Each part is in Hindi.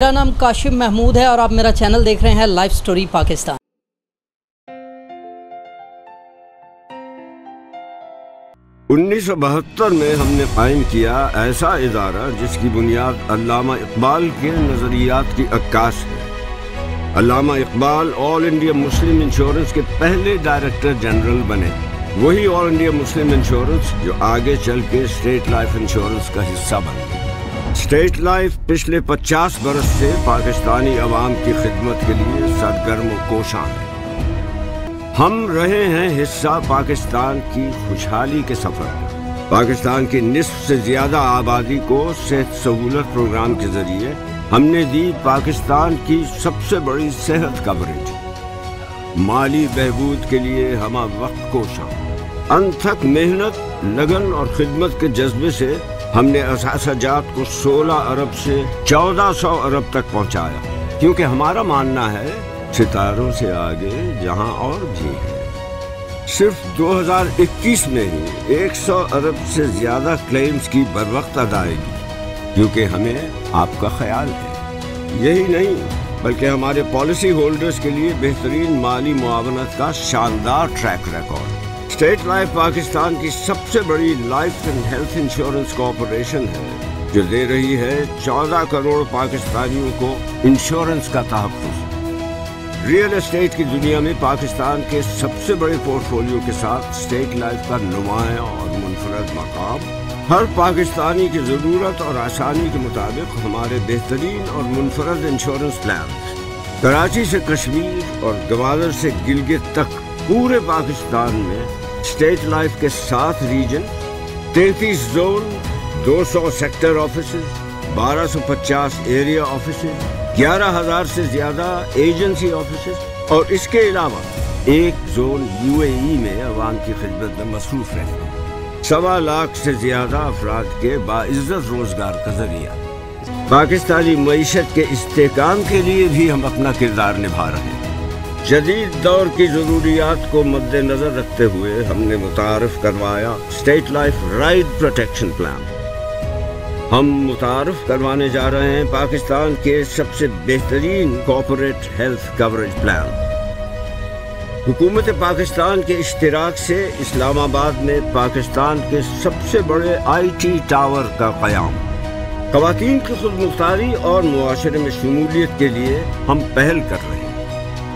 मेरा नाम काशिफ महमूद है और आप मेरा चैनल देख रहे हैं लाइफ स्टोरी पाकिस्तान। उन्नीस 1972 में हमने कायम किया ऐसा इदारा जिसकी बुनियाद अल्लामा इकबाल के नज़रियात की अक्कास है। Allama Iqbal all India Muslim insurance के पहले डायरेक्टर जनरल बने। वही ऑल इंडिया मुस्लिम इंश्योरेंस जो आगे चल के स्टेट लाइफ इंश्योरेंस का हिस्सा बन गई। स्टेट लाइफ पिछले 50 बरस से पाकिस्तानी अवाम की खिदमत के लिए सरगर्म कोशां है। हम रहे हैं हिस्सा पाकिस्तान की खुशहाली के सफर का। पाकिस्तान की निस्फ से ज्यादा आबादी को सेहत सहूलत प्रोग्राम के जरिए हमने दी पाकिस्तान की सबसे बड़ी सेहत कवरेज। माली बहबूद के लिए हम वक्त कोशां, अनथक मेहनत, लगन और खिदमत के जज्बे से हमने असासाजात को 16 अरब से 1400 अरब तक पहुंचाया, क्योंकि हमारा मानना है सितारों से आगे जहां और भी है। सिर्फ 2021 में ही 100 अरब से ज्यादा क्लेम्स की बरवक्त अदायगी, क्योंकि हमें आपका ख्याल है। यही नहीं बल्कि हमारे पॉलिसी होल्डर्स के लिए बेहतरीन माली मुआवनत का शानदार track record. State life Pakistan की सबसे बड़ी life and health insurance corporation है, जो दे रही है 14 करोड़ पाकिस्तानियों को इंश्योरेंस का तहफ़्फ़ुज़। रियल एस्टेट की दुनिया में पाकिस्तान के सबसे बड़े पोर्टफोलियो के साथ स्टेट लाइफ का नुमाया और मुनफरद मकाम। हर पाकिस्तानी की ज़रूरत और आसानी के मुताबिक हमारे बेहतरीन और मुनफरद इंश्योरेंस प्लान कराची से कश्मीर और गवादर से गिलगित तक पूरे पाकिस्तान में स्टेट लाइफ के 7 region, 33 zone, 200 sector offices, 1250 area offices, 11,000 से ज्यादा एजेंसी ऑफिसेज और इसके अलावा एक जोन यूएई में अवाम की खिदमत में मसरूफ रहते हैं। 1.25 लाख से ज्यादा अफराद के बाइज्जत रोजगार का जरिया। पाकिस्तानी मईशत के इस्तेकाम के लिए भी हम अपना किरदार निभा रहे हैं। जदीद दौर की ज़रूरियात को मद्देनज़र रखते हुए हमने मुतारफ़ करवाया state life ride protection plan. हम मुतारफ़ करवाने जा रहे हैं पाकिस्तान के सबसे बेहतरीन कॉर्पोरेट हेल्थ कवरेज प्लान। हुकूमत पाकिस्तान के इश्तिराक से इस्लामाबाद में पाकिस्तान के सबसे बड़े IT टावर का क़याम। ख़वातीन की खुदमुख्तारी और मुआशरे में शमूलियत के लिए हम पहल कर रहे हैं।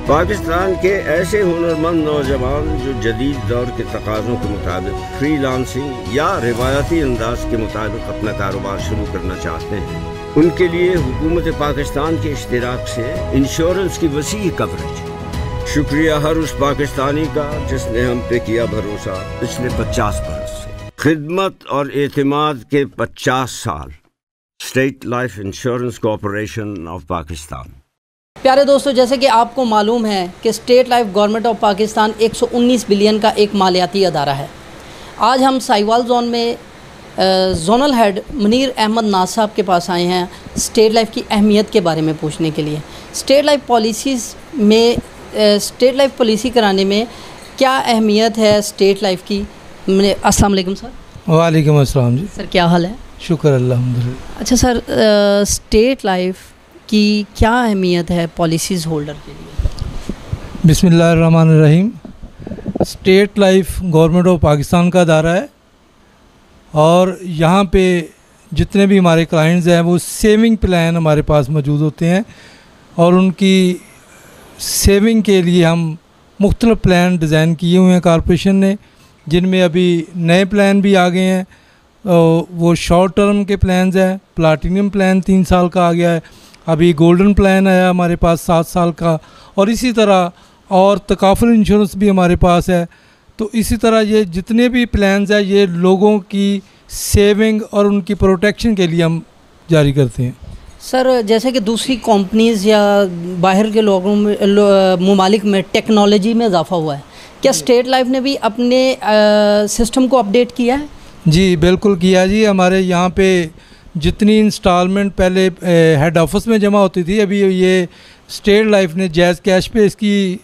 पाकिस्तान के ऐसे हुनरमंद नौजवान जो जदीद दौर के तकाज़ों के मुताबिक फ्रीलांसिंग या रिवायती अंदाज के मुताबिक अपना कारोबार शुरू करना चाहते हैं, उनके लिए हुकूमत पाकिस्तान के इश्तिराक से इंश्योरेंस की वसी कवरेज। शुक्रिया हर उस पाकिस्तानी का जिसने हम पे किया भरोसा पिछले 50 बरस से। खिदमत और एतमाद के 50 साल। State life insurance corporation of Pakistan. प्यारे दोस्तों, जैसे कि आपको मालूम है कि state life government of Pakistan 119 billion का एक मालियाती अदारा है। आज हम साहिवाल जोन में जोनल हेड मुनीर अहमद नाज साहब के पास आए हैं स्टेट लाइफ की अहमियत के बारे में पूछने के लिए। स्टेट लाइफ पॉलिसीज़ में स्टेट लाइफ पॉलिसी कराने में क्या अहमियत है स्टेट लाइफ की। अस्सलाम वालेकुम सर। वालेकुम अस्सलाम जी। सर क्या हाल है? शुक्र अल्हम्दुलिल्लाह। अच्छा सर, स्टेट लाइफ की क्या अहमियत है पॉलिसीज़ होल्डर के लिए? बिस्मिल्लाहिर्रहमानिर्रहीम। State life government of Pakistan का अदारा है और यहाँ पे जितने भी हमारे क्लाइंट्स हैं वो सेविंग प्लान हमारे पास मौजूद होते हैं और उनकी सेविंग के लिए हम मुख्तलिफ प्लान डिज़ाइन किए हुए हैं कॉर्पोरेशन ने, जिनमें अभी नए प्लान भी आ गए हैं। वो शॉर्ट टर्म के प्लान्स हैं। प्लाटिनम प्लान 3 साल का आ गया है, अभी गोल्डन प्लान आया हमारे पास 7 साल का, और इसी तरह और तकाफुल इंश्योरेंस भी हमारे पास है। तो इसी तरह ये जितने भी प्लान्स हैं ये लोगों की सेविंग और उनकी प्रोटेक्शन के लिए हम जारी करते हैं। सर, जैसे कि दूसरी कंपनीज़ या बाहर के लोगों में ममालिक में टेक्नोलॉजी में इजाफा हुआ है, क्या स्टेट लाइफ ने भी अपने सिस्टम को अपडेट किया है? जी बिल्कुल किया जी। हमारे यहाँ पे जितनी इंस्टॉलमेंट पहले हेड ऑफिस में जमा होती थी, अभी ये स्टेट लाइफ ने जैज़ कैश पे इसकी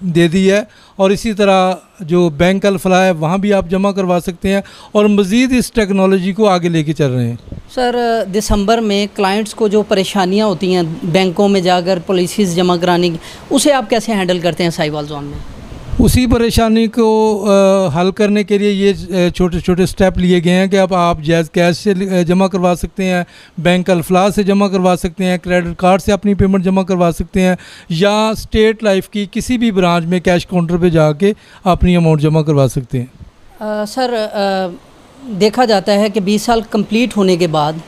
दे दी है। और इसी तरह जो बैंक अल-फलाह है वहाँ भी आप जमा करवा सकते हैं, और मज़ीद इस टेक्नोलॉजी को आगे लेके चल रहे हैं। सर, दिसंबर में क्लाइंट्स को जो परेशानियाँ होती हैं बैंकों में जाकर पॉलिसीज़ जमा कराने की, उसे आप कैसे हैंडल करते हैं साहिवाल जोन में? उसी परेशानी को हल करने के लिए ये छोटे छोटे स्टेप लिए गए हैं कि अब आप जैज़ कैश से जमा करवा सकते हैं, बैंक अल-फलाह से जमा करवा सकते हैं, क्रेडिट कार्ड से अपनी पेमेंट जमा करवा सकते हैं, या स्टेट लाइफ की किसी भी ब्रांच में कैश काउंटर पे जाके अपनी अमाउंट जमा करवा सकते हैं। सर, देखा जाता है कि 20 साल कंप्लीट होने के बाद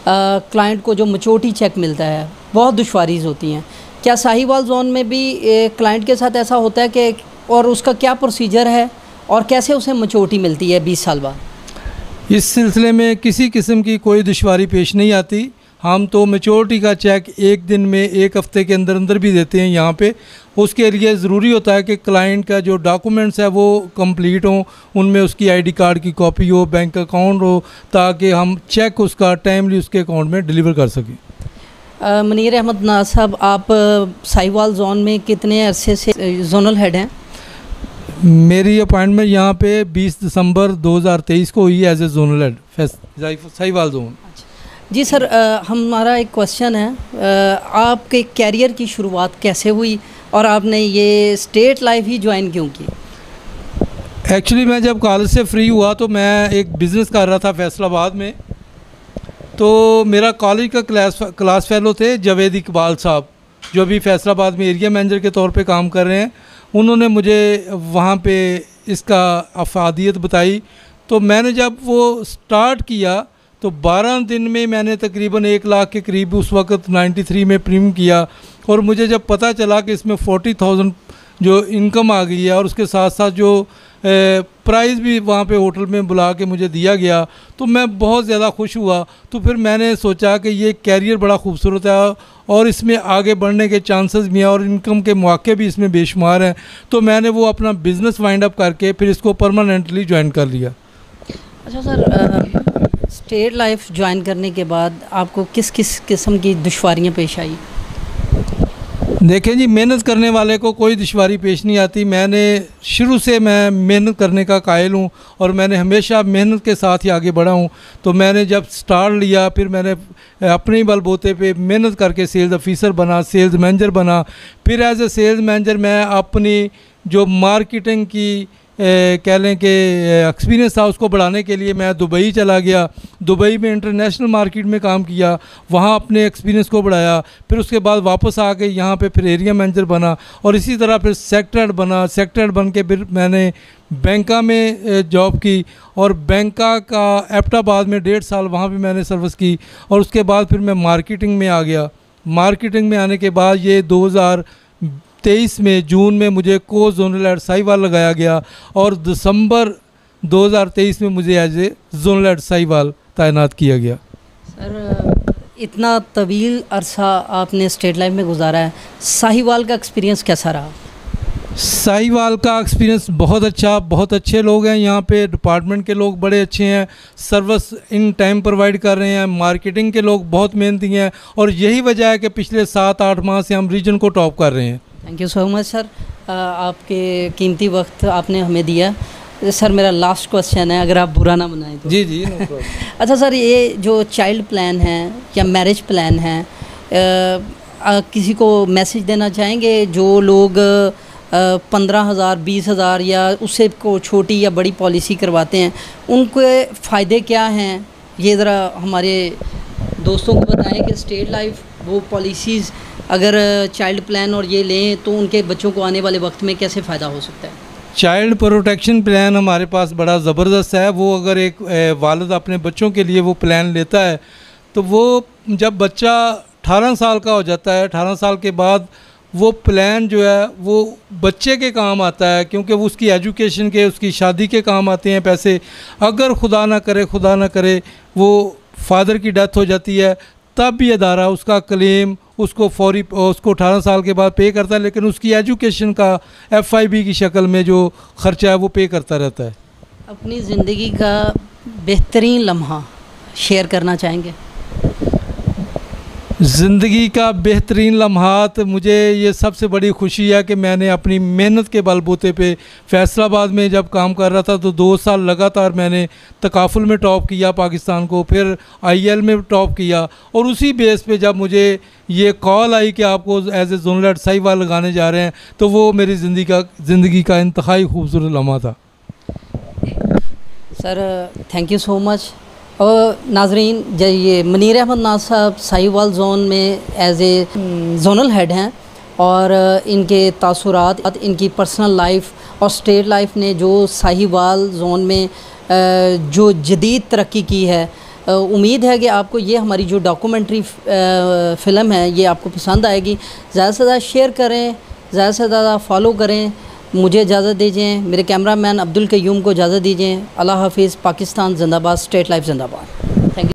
क्लाइंट को जो मैच्योरिटी चेक मिलता है बहुत दुश्वारीज़ होती हैं। क्या साहिवाल जोन में भी क्लाइंट के साथ ऐसा होता है कि, और उसका क्या प्रोसीजर है और कैसे उसे मैच्योरिटी मिलती है 20 साल बाद? इस सिलसिले में किसी किस्म की कोई दुश्वारी पेश नहीं आती। हम तो मैच्योरिटी का चेक एक दिन में, एक हफ़्ते के अंदर अंदर भी देते हैं यहाँ पे। उसके लिए ज़रूरी होता है कि क्लाइंट का जो डॉक्यूमेंट्स है वो कंप्लीट हों, उनमें उसकी आईडी कार्ड की कॉपी हो, बैंक अकाउंट हो, ताकि हम चेक उसका टाइमली उसके अकाउंट में डिलीवर कर सकें। मुनीर अहमद नाज साहब, आप साहिवाल जोन में कितने अरसे से जोनल हेड हैं? मेरी अपॉइंटमेंट यहाँ पे 20 दिसंबर 2023 को हुई as a zonal head Sahiwal जोन। जी सर, हमारा एक क्वेश्चन है, आपके कैरियर की शुरुआत कैसे हुई और आपने ये स्टेट लाइफ ही ज्वाइन क्यों की? एक्चुअली मैं जब कॉलेज से फ्री हुआ तो मैं एक बिज़नेस कर रहा था फैसलाबाद में। तो मेरा कॉलेज का क्लास फेलो थे जावेद इकबाल साहब, जो अभी फैसलाबाद में एरिया मैनेजर के तौर पे काम कर रहे हैं। उन्होंने मुझे वहाँ पे इसका अफादियत बताई। तो मैंने जब वो स्टार्ट किया तो 12 दिन में मैंने तकरीबन 1 लाख के करीब उस वक़्त 93 में प्रीमियम किया। और मुझे जब पता चला कि इसमें 40,000 जो इनकम आ गई है और उसके साथ साथ जो प्राइज़ भी वहाँ पे होटल में बुला के मुझे दिया गया, तो मैं बहुत ज़्यादा खुश हुआ। तो फिर मैंने सोचा कि ये कैरियर बड़ा खूबसूरत है और इसमें आगे बढ़ने के चांसेस भी हैं और इनकम के मौके भी इसमें बेशुमार हैं। तो मैंने वो अपना बिज़नेस वाइंड अप करके फिर इसको परमानेंटली ज्वाइन कर लिया। अच्छा सर, स्टेट लाइफ ज्वाइन करने के बाद आपको किस किस किस्म की दुश्वारियाँ पेश आई? देखें जी, मेहनत करने वाले को कोई दुश्वारी पेश नहीं आती। मैंने शुरू से मैं मेहनत करने का कायल हूँ और मैंने हमेशा मेहनत के साथ ही आगे बढ़ा हूँ। तो मैंने जब स्टार्ट लिया फिर मैंने अपने बलबूते पे मेहनत करके सेल्स ऑफिसर बना, सेल्स मैनेजर बना। फिर एज ए सेल्स मैनेजर मैं अपनी जो मार्केटिंग की कह लें कि एक्सपीरियंस था उसको बढ़ाने के लिए मैं दुबई चला गया। दुबई में इंटरनेशनल मार्केट में काम किया, वहाँ अपने एक्सपीरियंस को बढ़ाया। फिर उसके बाद वापस आ के यहाँ पे फिर एरिया मैनेजर बना और इसी तरह फिर सेक्टर हेड बना। सेक्टर हेड बन के फिर मैंने बैंका में जॉब की और बैंका का एबटाबाद में 1.5 साल वहाँ भी मैंने सर्विस की। और उसके बाद फिर मैं मार्केटिंग में आ गया। मार्केटिंग में आने के बाद ये 2023 में जून में मुझे को जोनल हेड साहिवाल लगाया गया और दिसंबर 2023 में मुझे as a zonal head Sahiwal तैनात किया गया। सर, इतना तवील अरसा आपने स्टेट लाइफ में गुजारा है, साहिवाल का एक्सपीरियंस कैसा रहा? साहिवाल का एक्सपीरियंस बहुत अच्छा, बहुत अच्छे लोग हैं यहाँ पे। डिपार्टमेंट के लोग बड़े अच्छे हैं, सर्विस इन टाइम प्रोवाइड कर रहे हैं। मार्केटिंग के लोग बहुत मेहनती हैं और यही वजह है कि पिछले 7-8 माह से हम रीजन को टॉप कर रहे हैं। Thank you so much sir, आपके कीमती वक्त आपने हमें दिया। सर, मेरा लास्ट क्वेश्चन है, अगर आप बुरा ना बनाएं तो। जी जी, नो प्रॉब्लम। अच्छा सर, ये जो चाइल्ड प्लान है या मैरिज प्लान है, किसी को मैसेज देना चाहेंगे जो लोग 15,000, 20,000 या उससे को छोटी या बड़ी पॉलिसी करवाते हैं, उनके फ़ायदे क्या हैं? ये ज़रा हमारे दोस्तों को बताएं कि स्टेट लाइफ वो पॉलिसीज़ अगर चाइल्ड प्लान और ये लें तो उनके बच्चों को आने वाले वक्त में कैसे फ़ायदा हो सकता है? चाइल्ड प्रोटेक्शन प्लान हमारे पास बड़ा ज़बरदस्त है। वो अगर एक वालिद अपने बच्चों के लिए वो प्लान लेता है तो वो जब बच्चा 18 साल का हो जाता है, 18 साल के बाद वो प्लान जो है वो बच्चे के काम आता है, क्योंकि वो उसकी एजुकेशन के, उसकी शादी के काम आते हैं पैसे। अगर खुदा ना करे वो फादर की डेथ हो जाती है, तब भी अदारा उसका क्लेम उसको फौरी उसको 18 साल के बाद पे करता है, लेकिन उसकी एजुकेशन का FIB की शक्ल में जो ख़र्चा है वो पे करता रहता है। अपनी ज़िंदगी का बेहतरीन लम्हा शेयर करना चाहेंगे? ज़िंदगी का बेहतरीन लम्हात, मुझे ये सबसे बड़ी खुशी है कि मैंने अपनी मेहनत के बलबूते पे फैसलाबाद में जब काम कर रहा था तो 2 साल लगातार मैंने तकाफुल में टॉप किया पाकिस्तान को, फिर IEL में टॉप किया, और उसी बेस पे जब मुझे ये कॉल आई कि आपको as a zonal head Sahiwal लगाने जा रहे हैं, तो वो मेरी ज़िंदगी का इंतहाई खूबसूरत लम्हा था। Sir thank you so much. और नाजरीन, ये मुनीर अहमद नाज साहब साहिवाल जोन में एज ए जोनल हेड हैं, और इनके तासुरात, इनकी पर्सनल लाइफ और स्टेट लाइफ ने जो साहिवाल जोन में जो जदीद तरक्की की है, उम्मीद है कि आपको ये हमारी जो डॉक्यूमेंट्री फ़िल्म है ये आपको पसंद आएगी। ज़्यादा से ज़्यादा शेयर करें, ज़्यादा से ज़्यादा फॉलो करें। मुझे इजाज़त दीजिए, मेरे कैमरामैन अब्दुल कयूम को इजाज़त दीजिए। अल्लाह हाफिज़। पाकिस्तान जिंदाबाद, स्टेट लाइफ जिंदाबाद।